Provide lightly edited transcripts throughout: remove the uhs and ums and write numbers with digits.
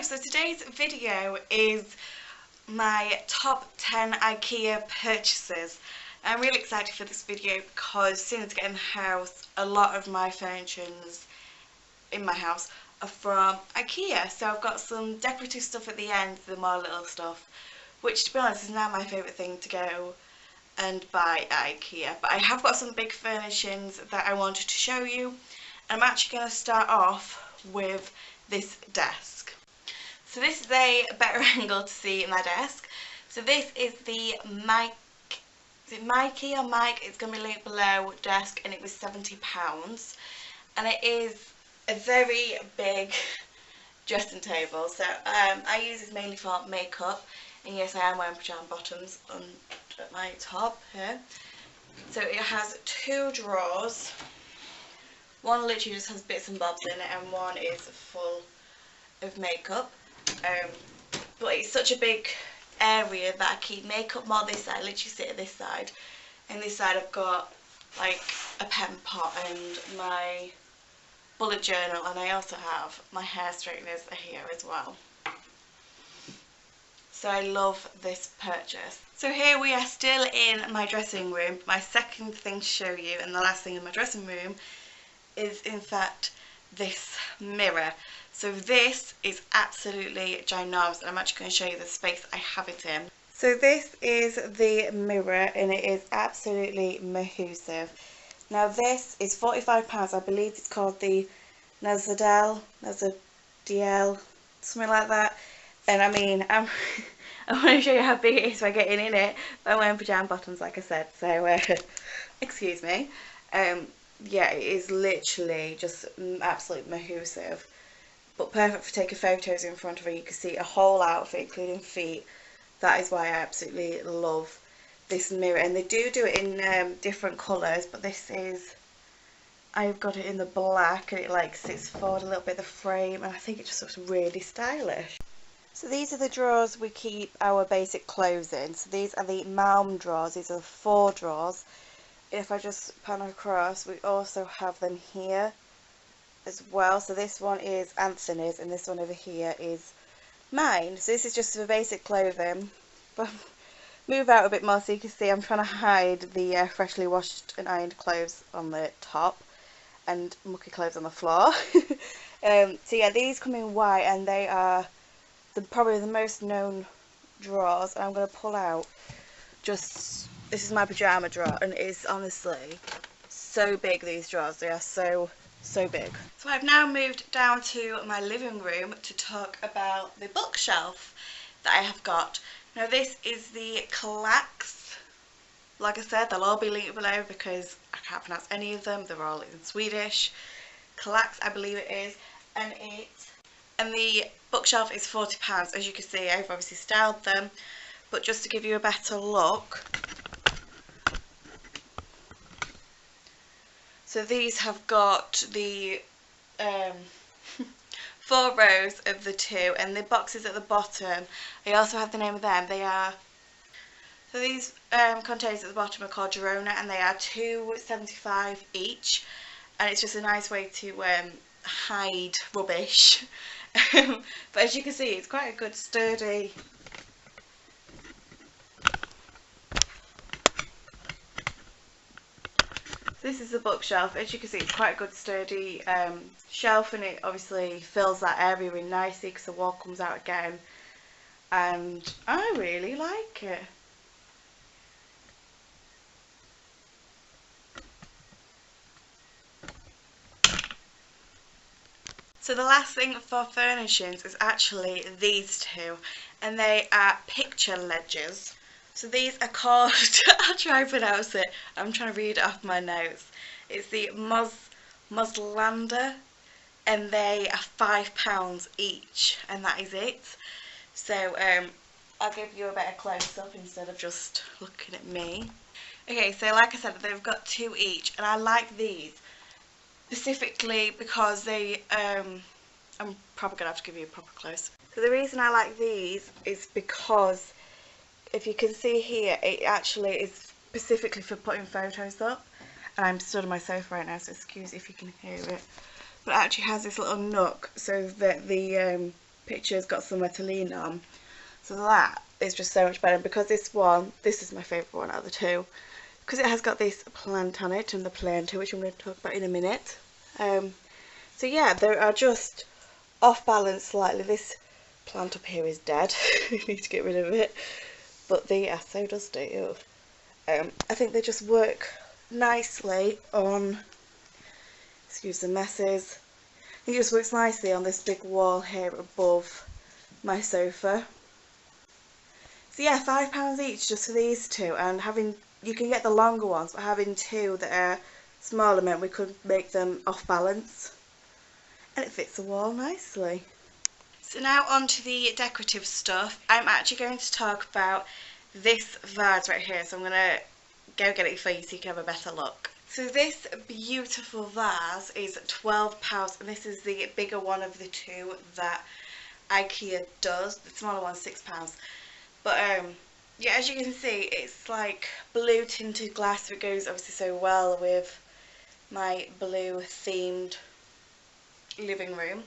Hello, so today's video is my top 10 IKEA purchases. I'm really excited for this video because as soon as I get in the house, a lot of my furniture in my house are from IKEA. So I've got some decorative stuff at the end, the more little stuff, which to be honest is now my favourite thing to go and buy at IKEA. But I have got some big furnishings that I wanted to show you. And I'm actually going to start off with this desk. So this is a better angle to see my desk. So this is the Mikey or Mike? It's going to be linked below desk, and it was £70. And it is a very big dressing table. So I use this mainly for makeup. And yes, I am wearing pyjama bottoms on my top here. So it has two drawers. One literally just has bits and bobs in it, and one is full of makeup. But it's such a big area that I keep makeup more this side. I literally sit at this side, and this side I've got like a pen pot and my bullet journal, and I also have my hair straighteners are here as well. So I love this purchase. So here we are still in my dressing room. My second thing to show you, and the last thing in my dressing room, is in fact this mirror. So this is absolutely ginormous, and I'm actually going to show you the space I have it in. So this is the mirror, and it is absolutely massive. Now this is £45. I believe it's called the Nazadel, something like that. And I mean, I want to show you how big it is by getting in it. But I'm wearing pyjama bottoms, like I said, so excuse me. Yeah, it is literally just absolutely massive. But perfect for taking photos in front of her. You can see a whole outfit, including feet. That is why I absolutely love this mirror. And they do it in different colours, but this is, I've got it in the black, and it like sits forward a little bit, the frame, and I think it just looks really stylish. So these are the drawers we keep our basic clothes in. So these are the Malm drawers. These are 4 drawers. If I just pan across, we also have them here as well. So this one is Anthony's, and this one over here is mine. So this is just for basic clothing. But move out a bit more so you can see I'm trying to hide the freshly washed and ironed clothes on the top and mucky clothes on the floor. So yeah, these come in white, and they are probably the most known drawers. And I'm going to pull out just, this is my pyjama drawer, and it is honestly so big, these drawers. They are so big. So I've now moved down to my living room to talk about the bookshelf that I have got. Now this is the Klax. Like I said, they'll all be linked below because I can't pronounce any of them. They're all in Swedish. Klax, I believe it is. And the bookshelf is £40. As you can see, I've obviously styled them. But just to give you a better look, so these have got the 4 rows of the 2, and the boxes at the bottom, I also have the name of them. They are, so these containers at the bottom are called Girona, and they are £2.75 each, and it's just a nice way to hide rubbish. But as you can see, it's quite a good sturdy. This is the bookshelf. As you can see, it's quite a good sturdy shelf, and it obviously fills that area in nicely because the wall comes out again, and I really like it. So the last thing for furnishings is actually these two, and they are picture ledgers. So these are called, I'll try and pronounce it, I'm trying to read it off my notes. It's the Moslander, and they are £5 each, and that is it. So I'll give you a better close up instead of just looking at me. Okay, so like I said, they've got 2 each, and I like these specifically because they, I'm probably going to have to give you a proper close. So the reason I like these is because, if you can see here, it actually is specifically for putting photos up. And I'm stood on my sofa right now, so excuse if you can hear it. But it actually has this little nook so that the picture's got somewhere to lean on. So that is just so much better. And because this is my favourite one out of the two, because it has got this plant on it and the planter, which I'm going to talk about in a minute. So yeah, they are just off balance slightly. This plant up here is dead. I need to get rid of it. But they are so dusty. Ew. I think they just work nicely on, excuse the messes, I think it just works nicely on this big wall here above my sofa. So yeah, £5 each just for these two, and you can get the longer ones, but having two that are smaller meant we could make them off balance, and it fits the wall nicely. So now on to the decorative stuff. I'm actually going to talk about this vase right here, so I'm going to go get it for you so you can have a better look. So this beautiful vase is £12, and this is the bigger one of the two that IKEA does. The smaller one's £6. But yeah, as you can see, it's like blue tinted glass, so it goes obviously so well with my blue themed living room.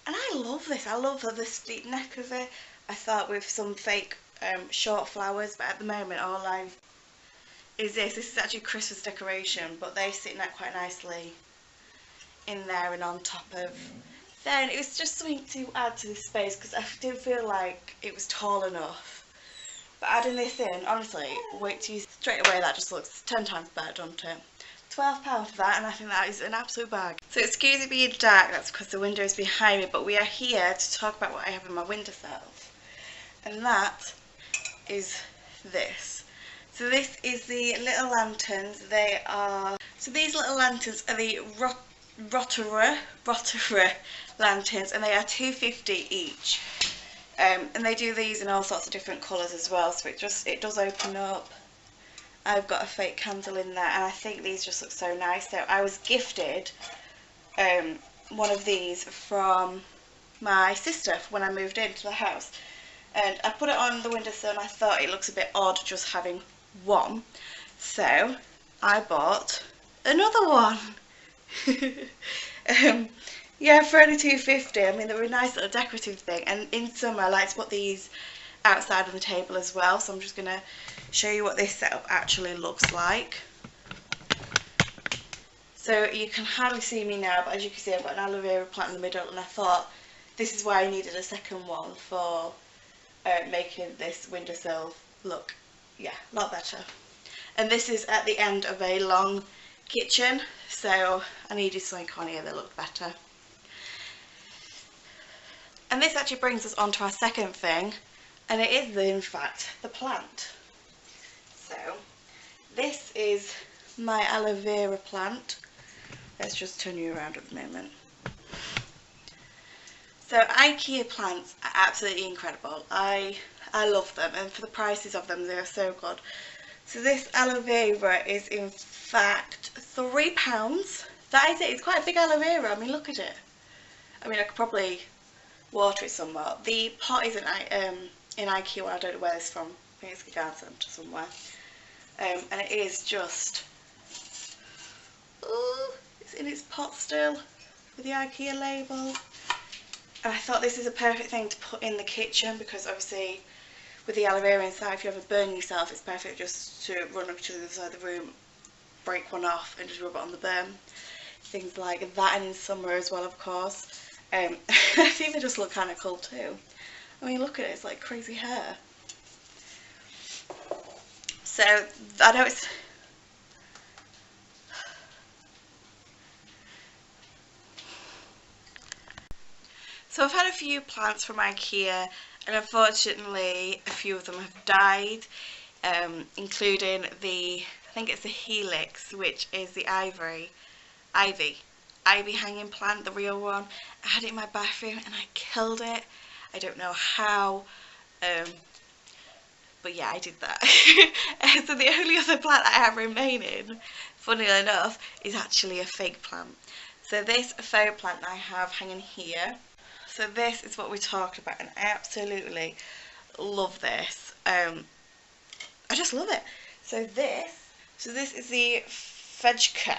And I love this. I love the steep neck of it. I thought with some fake short flowers, but at the moment all I've is this. This is actually Christmas decoration, but they sit in that quite nicely in there and on top of there. And it was just something to add to this space because I didn't feel like it was tall enough. But adding this in, honestly, wait till you straight away, that just looks 10 times better, doesn't it? £12 for that, and I think that is an absolute bag. So excuse it being dark, that's because the window is behind me, but we are here to talk about what I have in my windowsills. And that is this. So this is the little lanterns. So these little lanterns are the Rotorua lanterns, and they are £2.50 each. And they do these in all sorts of different colours as well, so it does open up. I've got a fake candle in there, and I think these just look so nice. So I was gifted one of these from my sister when I moved into the house, and I put it on the windowsill and I thought it looks a bit odd just having one, so I bought another one. Yeah, for only £2.50. I mean, they were a nice little decorative thing, and in summer I like to put these outside on the table as well, so I'm just going to show you what this setup actually looks like. So you can hardly see me now, but as you can see I've got an aloe vera plant in the middle, and I thought this is why I needed a second one for making this windowsill look, yeah, a lot better. And this is at the end of a long kitchen, so I needed something on here that looked better. And this actually brings us on to our second thing, and it is in fact the plant. So this is my aloe vera plant. Let's just turn you around at the moment. So IKEA plants are absolutely incredible. I love them, and for the prices of them, they are so good. So this aloe vera is in fact £3. That is it. It's quite a big aloe vera. I mean, look at it. I mean, I could probably water it somewhat. The pot is in IKEA. I don't know where it's from. I think it's a garden centre somewhere. And it is just, it's in its pot still with the IKEA label. And I thought this is a perfect thing to put in the kitchen, because obviously with the aloe vera inside, if you ever burn yourself, it's perfect just to run up to the other side of the room, break one off and just rub it on the burn. Things like that, and in summer as well, of course. I think they just look kind of cool too. I mean, look at it, it's like crazy hair. So I know it's... So I've had a few plants from IKEA, and unfortunately a few of them have died, including I think it's the Helix, which is the ivy hanging plant, the real one. I had it in my bathroom and I killed it. I don't know how, but yeah, I did that. So the only other plant I have remaining, funnily enough, is actually a fake plant. So this faux plant I have hanging here. So this is what we talked about, and I absolutely love this. I just love it. So this is the Fedjka.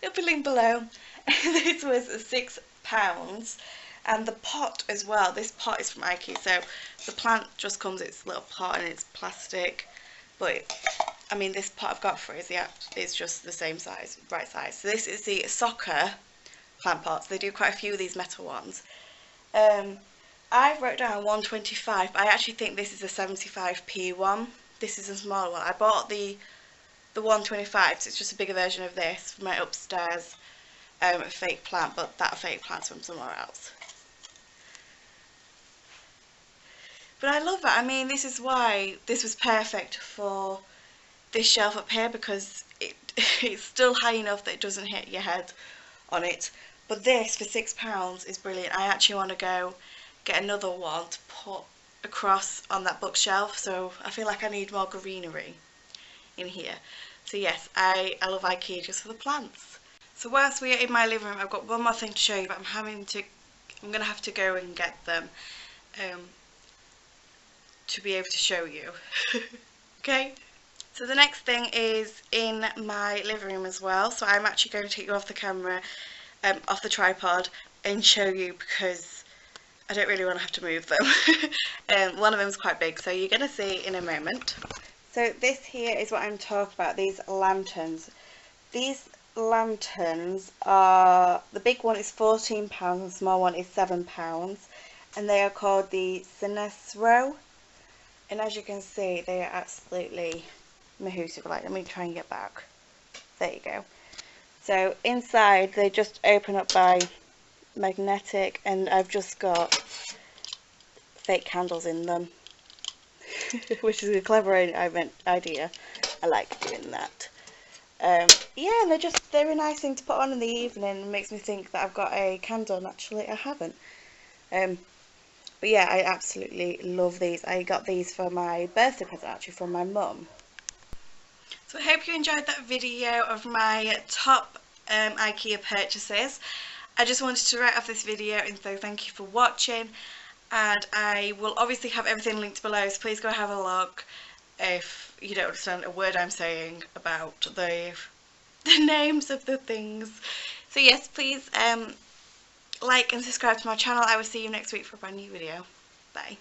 It'll be linked below. This was £6, And the pot as well, this pot is from IKEA, so the plant just comes, it's a little pot and it's plastic, but I mean this pot I've got for it is just the same size, right size. So this is the soccer plant pots. They do quite a few of these metal ones. I wrote down 125, but I actually think this is a 75p one. This is a smaller one. I bought the 125, so it's just a bigger version of this for my upstairs fake plant, but that fake plant's from somewhere else. But I love it. I mean, this is why this was perfect for this shelf up here, because it's still high enough that it doesn't hit your head on it. But this for £6 is brilliant. I actually want to go get another one to put across on that bookshelf, so I feel like I need more greenery in here. So yes, I love IKEA just for the plants. So whilst we are in my living room, I've got one more thing to show you, but I'm going to have to go and get them to be able to show you. Okay? So the next thing is in my living room as well, so I'm actually going to take you off the camera, off the tripod, and show you, because I don't really want to have to move them. One of them is quite big, so you're going to see in a moment. So this here is what I'm talking about, these lanterns. These lanterns are, the big one is £14, the small one is £7, and they are called the Sinestro. And as you can see, they are absolutely mahoosive. Like, let me try and get back. There you go. So inside they just open up by magnetic, and I've just got fake candles in them. Which is a clever idea. I like doing that. Yeah, and they're a nice thing to put on in the evening. It makes me think that I've got a candle, and actually I haven't. But yeah, I absolutely love these. I got these for my birthday present, actually, from my mum. So I hope you enjoyed that video of my top IKEA purchases. I just wanted to write off this video and say thank you for watching. And I will obviously have everything linked below, so please go have a look if you don't understand a word I'm saying about the names of the things. So yes, please like and subscribe to my channel. I will see you next week for a brand new video. Bye.